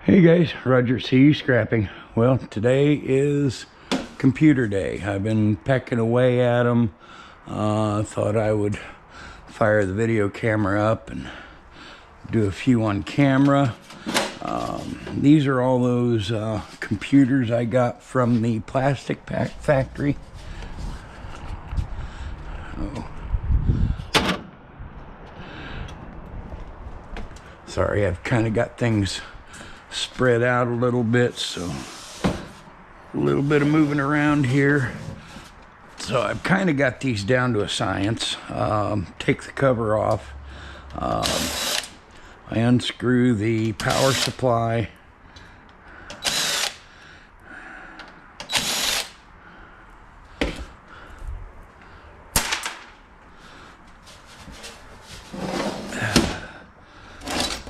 Hey guys, Roger C. Scrapping. Well, today is computer day. I've been pecking away at them. Thought I would fire the video camera up and do a few on camera. These are all those computers I got from the plastic pack factory. Oh. Sorry, I've kind of got things spread out a little bit, so a little bit of moving around here. So I've kind of got these down to a science. Take the cover off. I unscrew the power supply.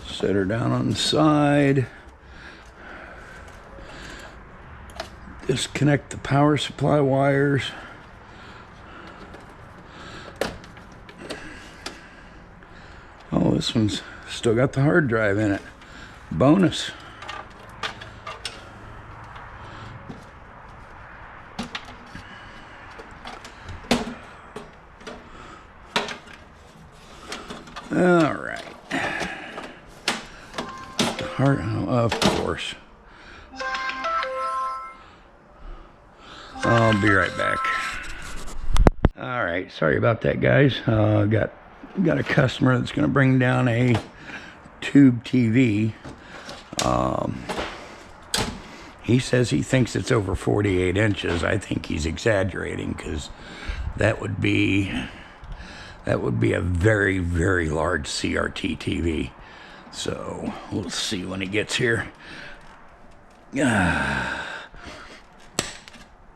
Set her down on the side. Disconnect the power supply wires. Oh, this one's still got the hard drive in it. Bonus. All right. Of course. I'll be right back. All right, sorry about that, guys. Got a customer that's going to bring down a tube TV. He says he thinks it's over 48 inches. I think he's exaggerating, because that would be a very, very large CRT TV. So we'll see when he gets here.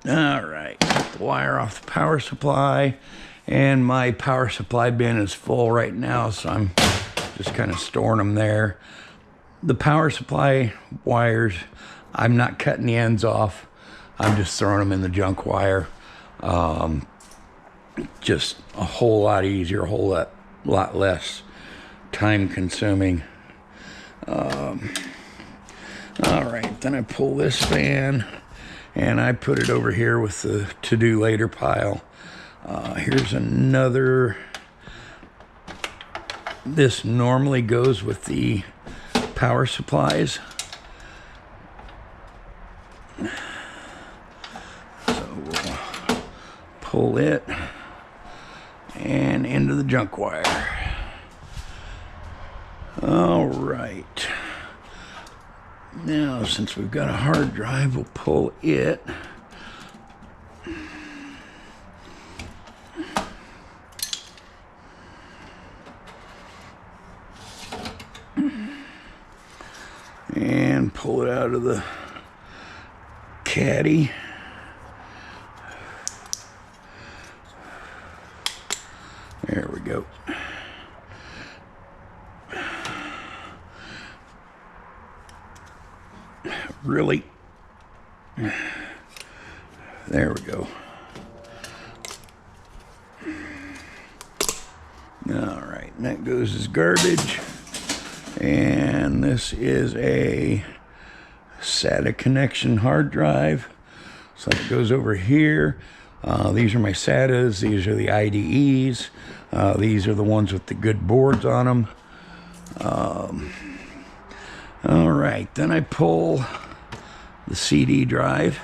All right, got the wire off the power supply, and my power supply bin is full right now, so I'm just kind of storing them there. The power supply wires, I'm not cutting the ends off. I'm just throwing them in the junk wire. Just a whole lot easier, a whole lot less time consuming. All right, then I pull this fan and I put it over here with the to-do later pile. Here's another. This normally goes with the power supplies. So we'll pull it and into the junk wire. All right. Now, since we've got a hard drive, we'll pull it. And pull it out of the caddy. There we go. Really? There we go. All right, and that goes as garbage. And this is a SATA connection hard drive. So it goes over here. These are my SATAs. These are the IDEs. These are the ones with the good boards on them. All right, then I pull the CD drive.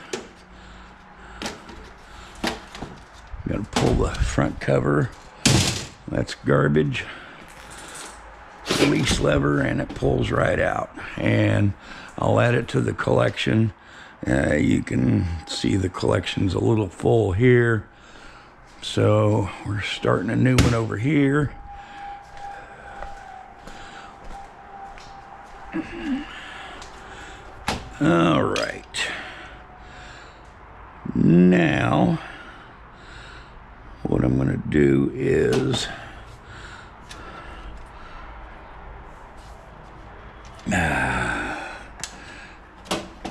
Got to pull the front cover. That's garbage. Release lever, and it pulls right out. And I'll add it to the collection. You can see the collection's a little full here. So we're starting a new one over here. All right. Now, what I'm going to do is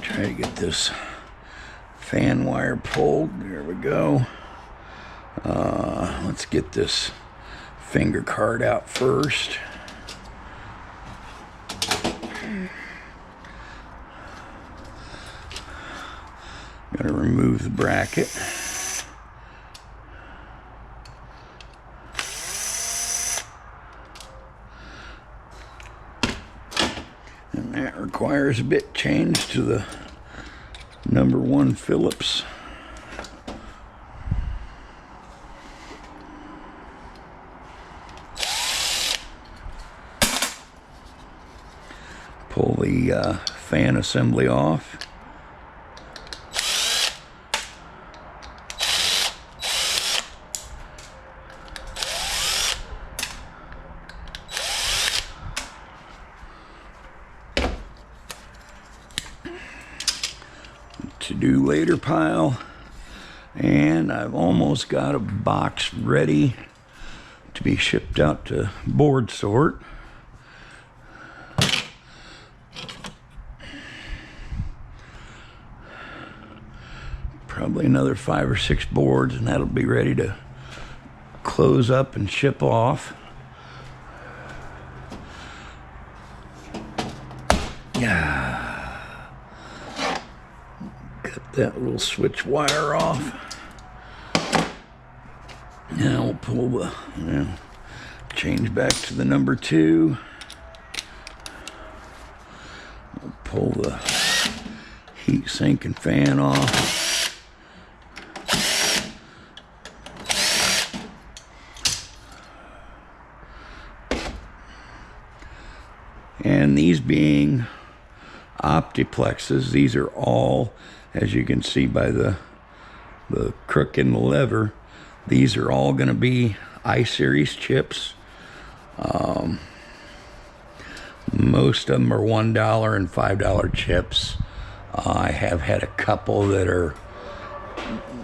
try to get this fan wire pulled. There we go. Let's get this finger card out first. Gotta remove the bracket. And that requires a bit change to the #1 Phillips. Pull the fan assembly off. To-do later pile, and I've almost got a box ready to be shipped out to board sort. Probably another 5 or 6 boards, and that'll be ready to close up and ship off. Yeah. Cut that little switch wire off. Now we'll pull the, change back to the #2. We'll pull the heat sink and fan off. And these being Optiplexes, these are all, as you can see by the crook in the lever, these are all going to be I-series chips. Most of them are $1 and $5 chips. I have had a couple that are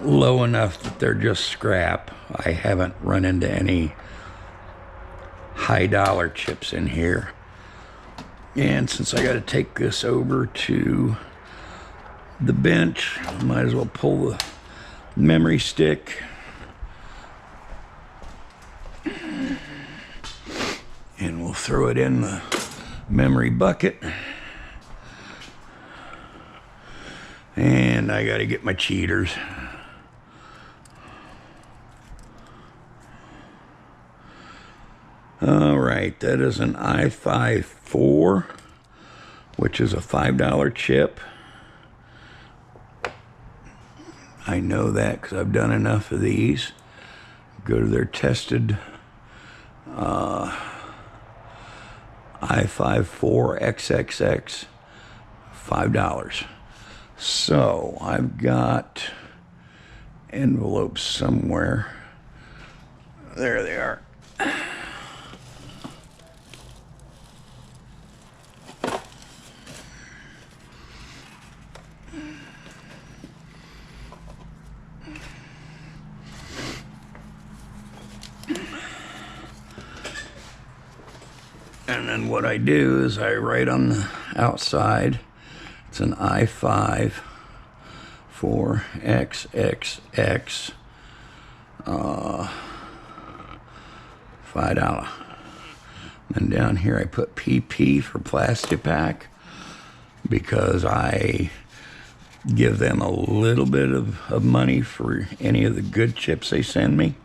low enough that they're just scrap. I haven't run into any high dollar chips in here. And since I got to take this over to the bench, I might as well pull the memory stick. And we'll throw it in the memory bucket. And I got to get my cheaters. All right, that is an i5-4, which is a $5 chip. I know that because I've done enough of these. Go to their tested i5-4 XXX, $5. So I've got envelopes somewhere. There they are. And then what I do is I write on the outside, it's an i5 for XXX, $5. And down here I put PP for plastic pack because I give them a little bit of money for any of the good chips they send me.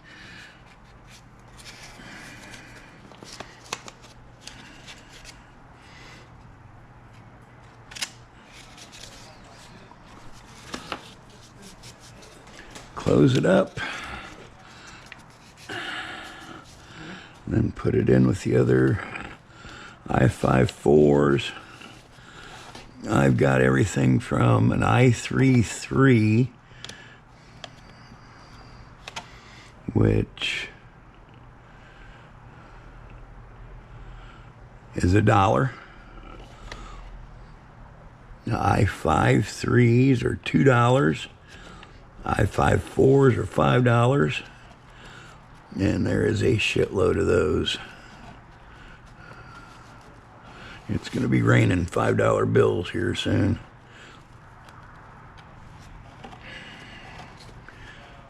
Close it up, then put it in with the other i5-4s. I've got everything from an i3-3, which is $1. The i5-3s are $2. i5-4s are $5, and there is a shitload of those. It's going to be raining $5 bills here soon.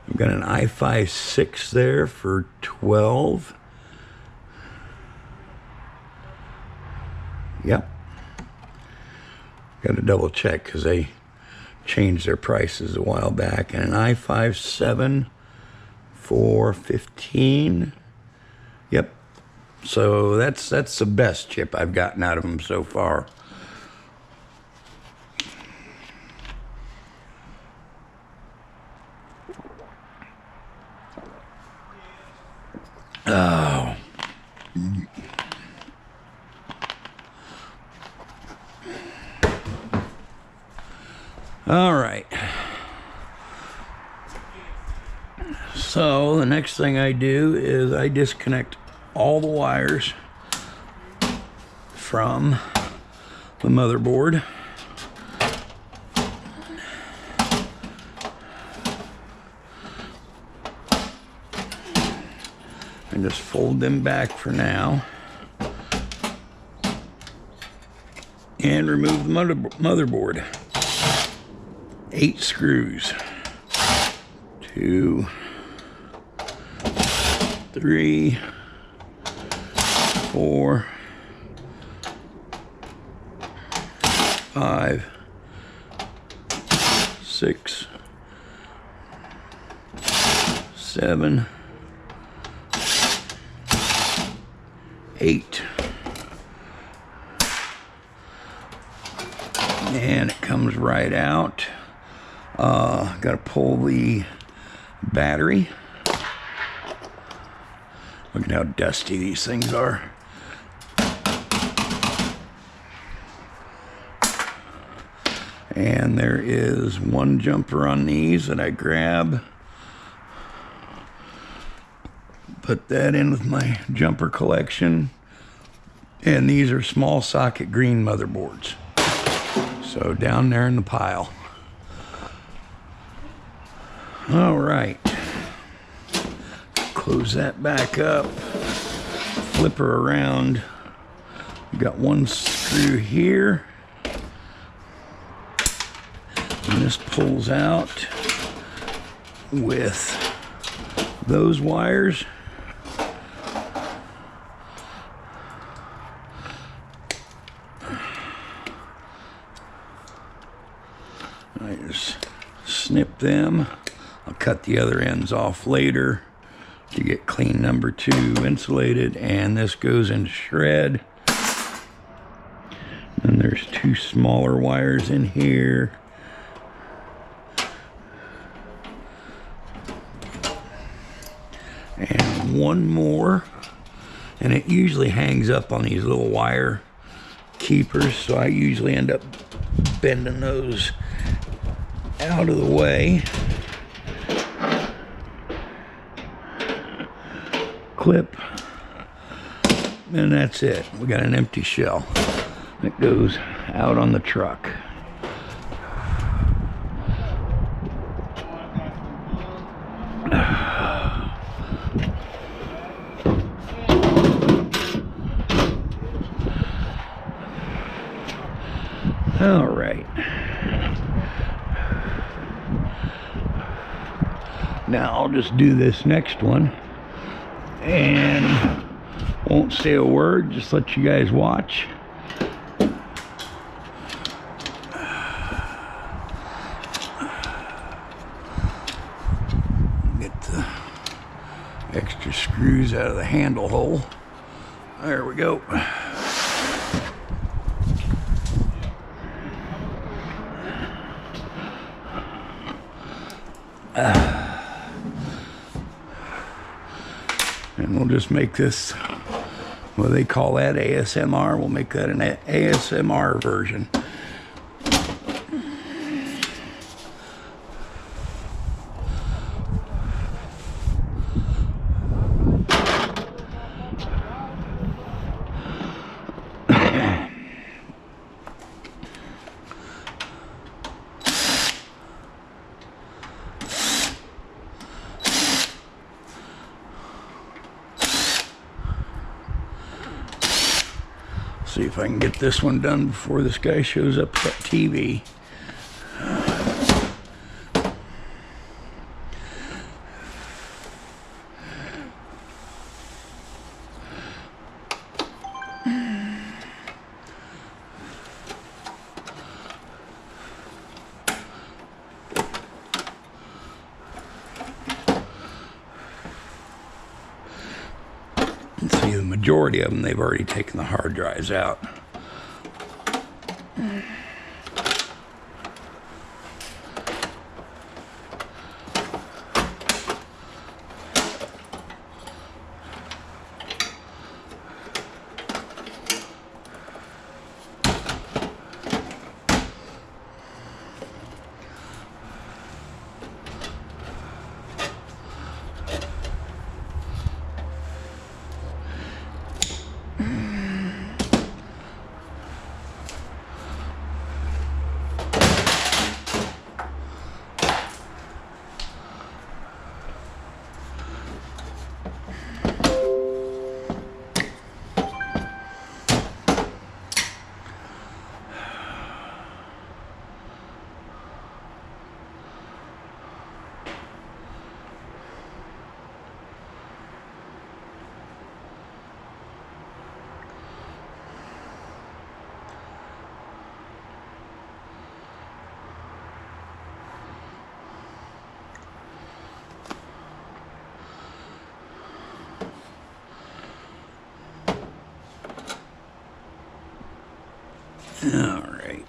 I've got an i5-6 there for $12. Yep. Got to double check because they changed their prices a while back. And an i5-7 for $15. Yep. So that's the best chip I've gotten out of them so far. Oh. All right. So the next thing I do is I disconnect all the wires from the motherboard. And just fold them back for now. And remove the motherboard. 8 screws. 2, 3, 4, 5, 6, 7, 8. And it comes right out. Got to pull the battery. Look at how dusty these things are. And there is one jumper on these that I grab. Put that in with my jumper collection. And these are small socket green motherboards. So down there in the pile. All right. Close that back up. Flip her around. We've got one screw here. And this pulls out with those wires. I just snip them. I'll cut the other ends off later to get clean number 2 insulated, and this goes into shred. And there's 2 smaller wires in here. And one more, and it usually hangs up on these little wire keepers, so I usually end up bending those out of the way. Clip, and that's it. We got an empty shell that goes out on the truck. All right. Now I'll just do this next one and won't say a word, just let you guys watch. Get the extra screws out of the handle hole. There we go. And we'll just make this, what they call that, ASMR. We'll make that an ASMR version. See if I can get this one done before this guy shows up at TV. majority of them, they've already taken the hard drives out. All right.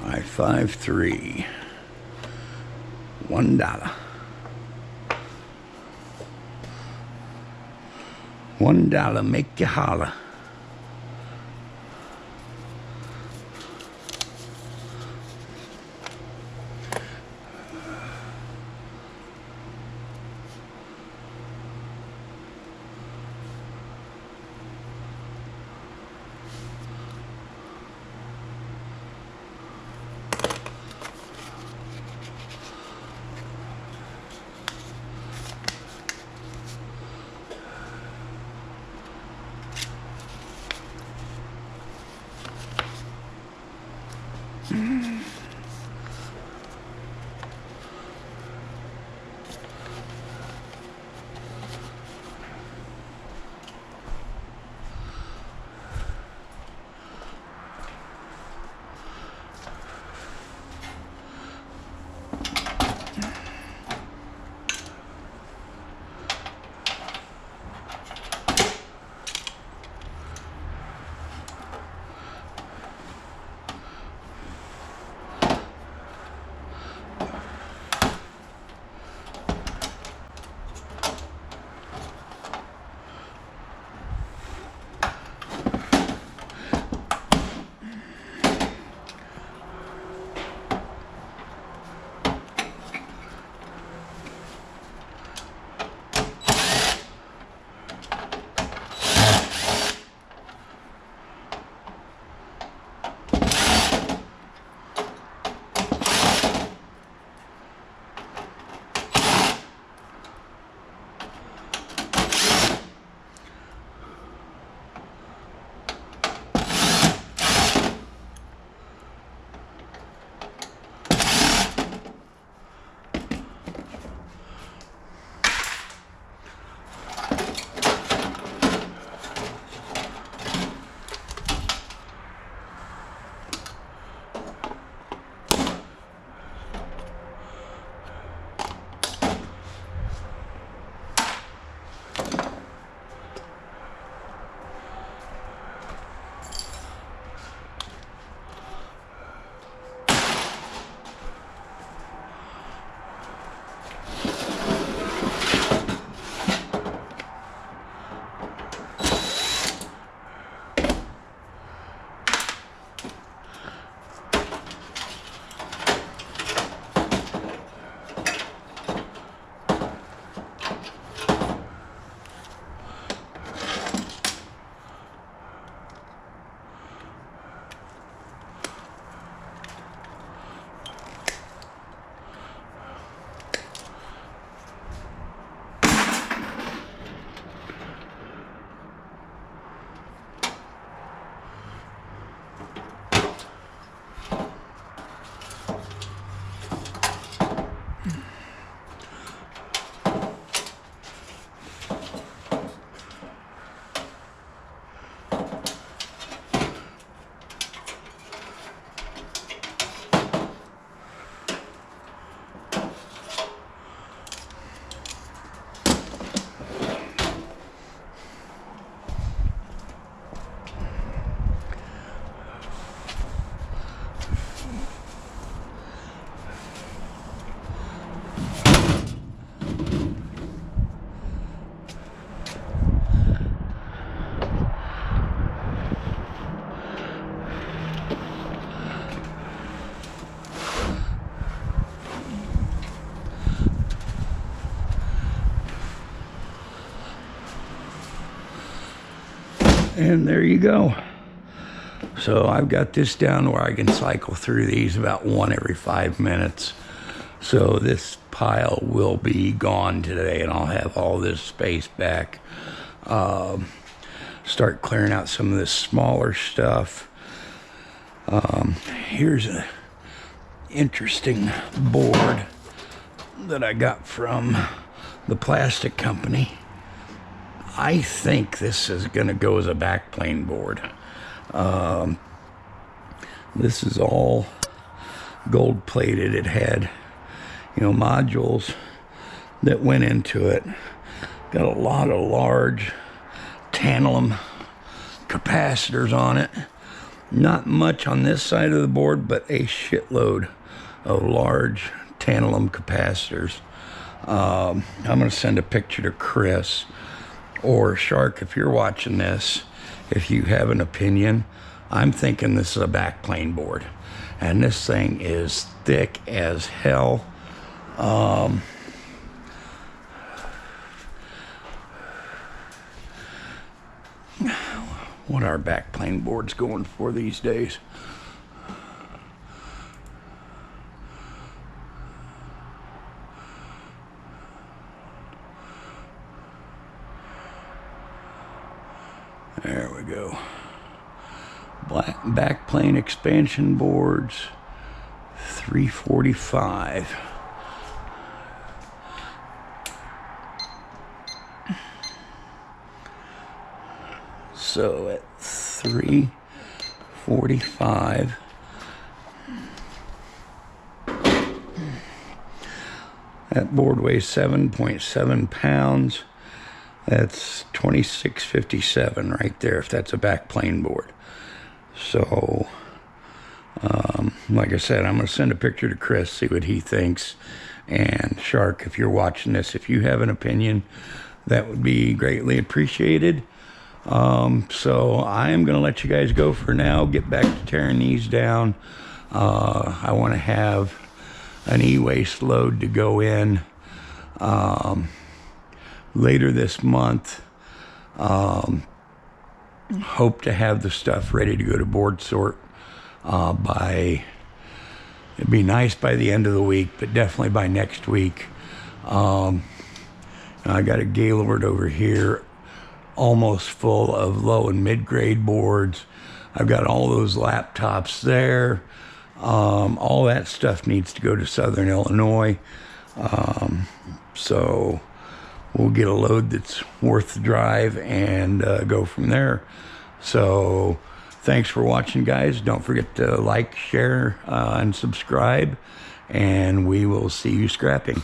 I-53, $1. $1 make you holler. And there you go. So I've got this down where I can cycle through these about one every 5 minutes. So this pile will be gone today, and I'll have all this space back. Start clearing out some of this smaller stuff. Here's an interesting board that I got from the plastic company. I think this is going to go as a backplane board. This is all gold plated. It had, you know, modules that went into it. Got a lot of large tantalum capacitors on it. Not much on this side of the board, but a shitload of large tantalum capacitors. I'm going to send a picture to Chris or Shark if you're watching this. If you have an opinion, I'm thinking this is a backplane board, and this thing is thick as hell. What are backplane boards going for these days? There we go. Backplane expansion boards, $345. So at $345, that board weighs 7.7 pounds. That's $26.57 right there, if that's a backplane board. So, like I said, I'm going to send a picture to Chris, see what he thinks. And Shark, if you're watching this, if you have an opinion, that would be greatly appreciated. So I am going to let you guys go for now, get back to tearing these down. I want to have an e-waste load to go in later this month. Hope to have the stuff ready to go to board sort by, it'd be nice by the end of the week, but definitely by next week. I got a Gaylord over here almost full of low and mid-grade boards. I've got all those laptops there. All that stuff needs to go to Southern Illinois. So we'll get a load that's worth the drive and go from there. So thanks for watching, guys. Don't forget to like, share, and subscribe, and we will see you scrapping.